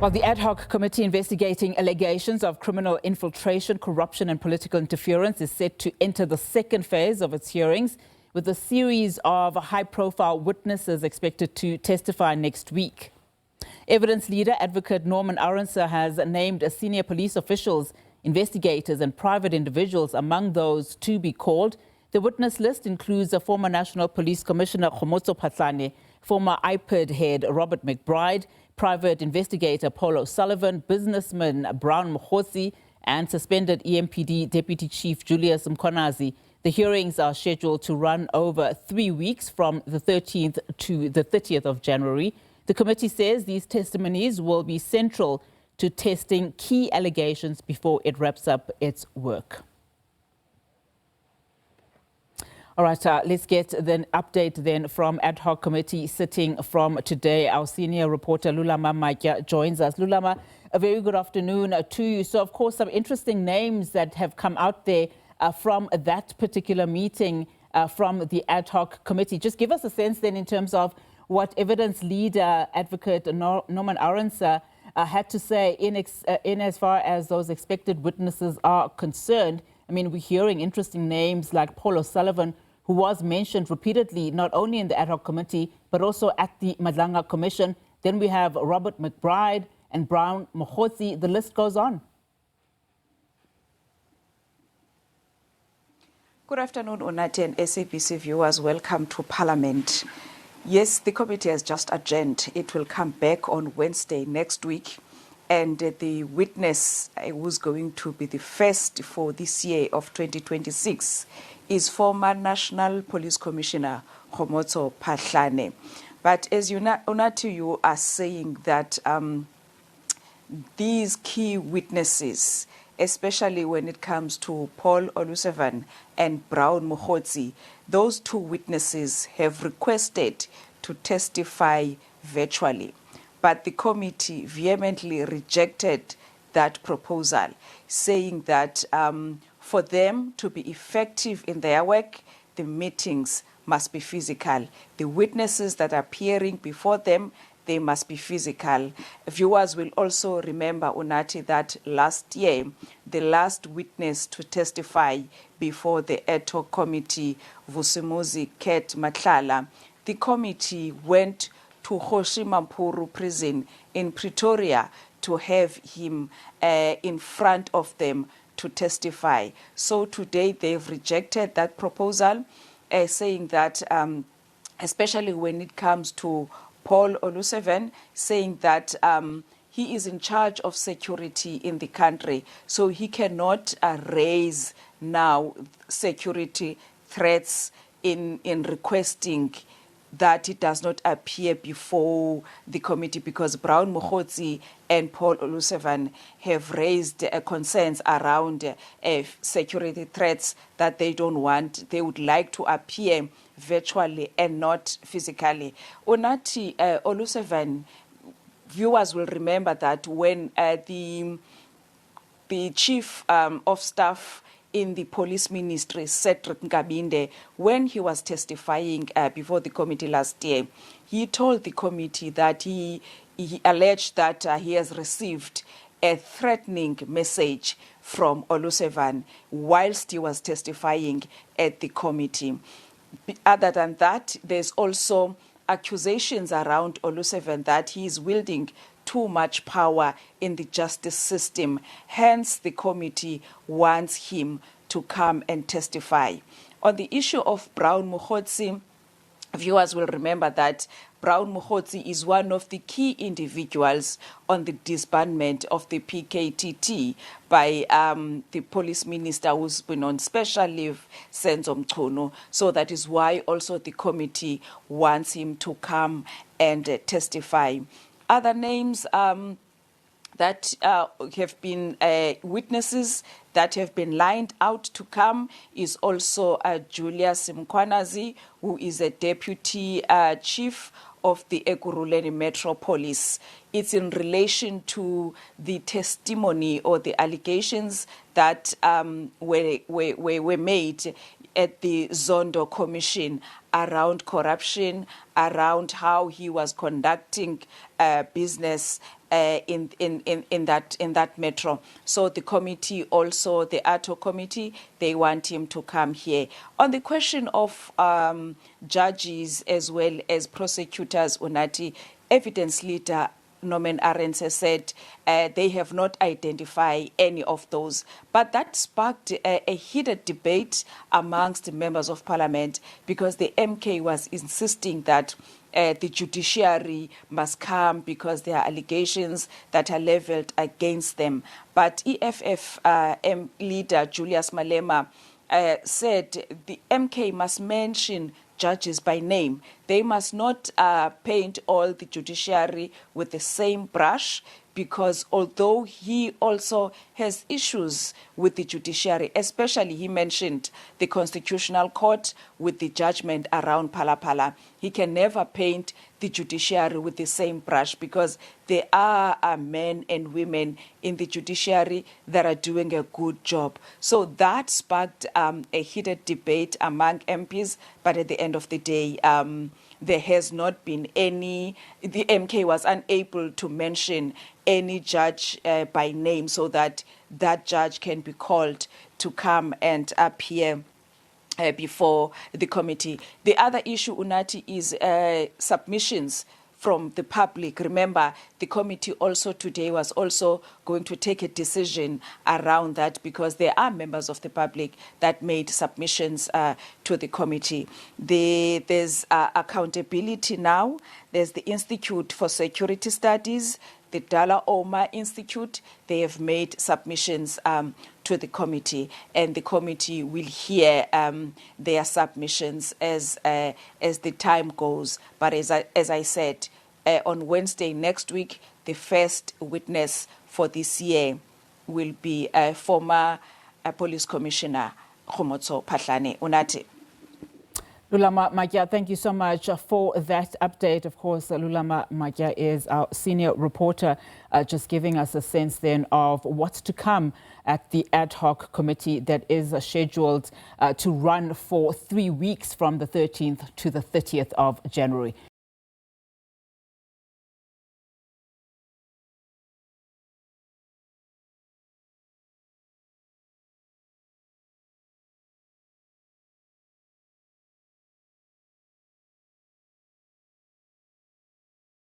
Well, the Ad Hoc Committee investigating allegations of criminal infiltration, corruption and political interference is set to enter the second phase of its hearings, with a series of high-profile witnesses expected to testify next week. Evidence Leader Adv Norman Arendse has named senior police officials, investigators and private individuals among those to be called. The witness list includes a former National Police Commissioner Khomotso Phahlane, former IPID head Robert McBride, private investigator Paul O'Sullivan, businessman Brown Mogotsi, and suspended EMPD Deputy Chief Julius Mkhwanazi. The hearings are scheduled to run over 3 weeks from the 13th to the 30th of January. The committee says these testimonies will be central to testing key allegations before it wraps up its work. All right, let's get the update then from Ad Hoc Committee sitting from today. Our senior reporter Lulama Matya joins us. Lulama, a very good afternoon to you. So, of course, some interesting names that have come out there from that particular meeting from the Ad Hoc Committee. Just give us a sense then in terms of what Evidence Leader Adv Norman Arendse had to say in as far as those expected witnesses are concerned. I mean, we're hearing interesting names like Paul O'Sullivan, who was mentioned repeatedly, not only in the Ad Hoc Committee, but also at the Madlanga Commission. Then we have Robert McBride and Brown Mogotsi. The list goes on. Good afternoon, Unati and SABC viewers. Welcome to Parliament. Yes, the committee has just adjourned. It will come back on Wednesday next week. And the witness who's going to be the first for this year of 2026 is former National Police Commissioner Khomotso Phahlane. But as Unati, you are saying that these key witnesses, especially when it comes to Paul O'Sullivan and Brown Mogotsi, those two witnesses have requested to testify virtually. But the committee vehemently rejected that proposal, saying that for them to be effective in their work, the meetings must be physical. The witnesses that are appearing before them, they must be physical. Viewers will also remember, Unati, that last year, the last witness to testify before the Ad Hoc Committee, Vusimuzi Ket Matlala, the committee went to Hoshimampuru prison in Pretoria to have him in front of them to testify. So today they've rejected that proposal, saying that, especially when it comes to Paul O'Sullivan, saying that he is in charge of security in the country, so he cannot raise now security threats in requesting that it does not appear before the committee, because Brown Mogotsi and Paul O'Sullivan have raised concerns around security threats that they don't want. They would like to appear virtually and not physically. Unati, O'Sullivan, viewers will remember that when the chief of staff in the police ministry, Cedric Nkabinde, when he was testifying before the committee last year, he told the committee that he alleged that he has received a threatening message from O'Sullivan whilst he was testifying at the committee. Other than that, there's also accusations around O'Sullivan that he is wielding too much power in the justice system. Hence, the committee wants him to come and testify. On the issue of Brown Mogotsi, viewers will remember that Brown Mogotsi is one of the key individuals on the disbandment of the PKTT by the police minister who's been on special leave, Senzo Mchunu. So that is why also the committee wants him to come and testify. Other names that have been witnesses that have been lined out to come is also Julius Mkhwanazi, who is a deputy chief of the Ekurhuleni Metropolis. It's in relation to the testimony or the allegations that were made at the Zondo Commission around corruption, around how he was conducting business in that metro. So the committee also, the Ad Hoc Committee, they want him to come here. On the question of judges as well as prosecutors, Unati, evidence leader Norman Arendse said they have not identified any of those. But that sparked a heated debate amongst the members of parliament because the MK was insisting that the judiciary must come because there are allegations that are leveled against them. But EFF leader Julius Malema said the MK must mention judges by name. They must not paint all the judiciary with the same brush, because although he also has issues with the judiciary, especially he mentioned the Constitutional Court with the judgment around Phala, he can never paint the judiciary with the same brush, because there are men and women in the judiciary that are doing a good job. So that sparked a heated debate among MPs, but at the end of the day, there has not been any, the MK was unable to mention any judge by name so that that judge can be called to come and appear before the committee. The other issue, Unati, is submissions from the public. Remember, the committee also today was also going to take a decision around that, because there are members of the public that made submissions to the committee. There's accountability now. There's the Institute for Security Studies, the Dala Oma Institute. They have made submissions to the committee, and the committee will hear their submissions as the time goes. But as I said, on Wednesday next week, the first witness for this year will be former Police Commissioner Khomotso Phahlane. Unati. Lulama Matya, thank you so much for that update. Of course, Lulama Matya is our senior reporter, just giving us a sense then of what's to come at the Ad Hoc Committee that is scheduled to run for 3 weeks from the 13th to the 30th of January.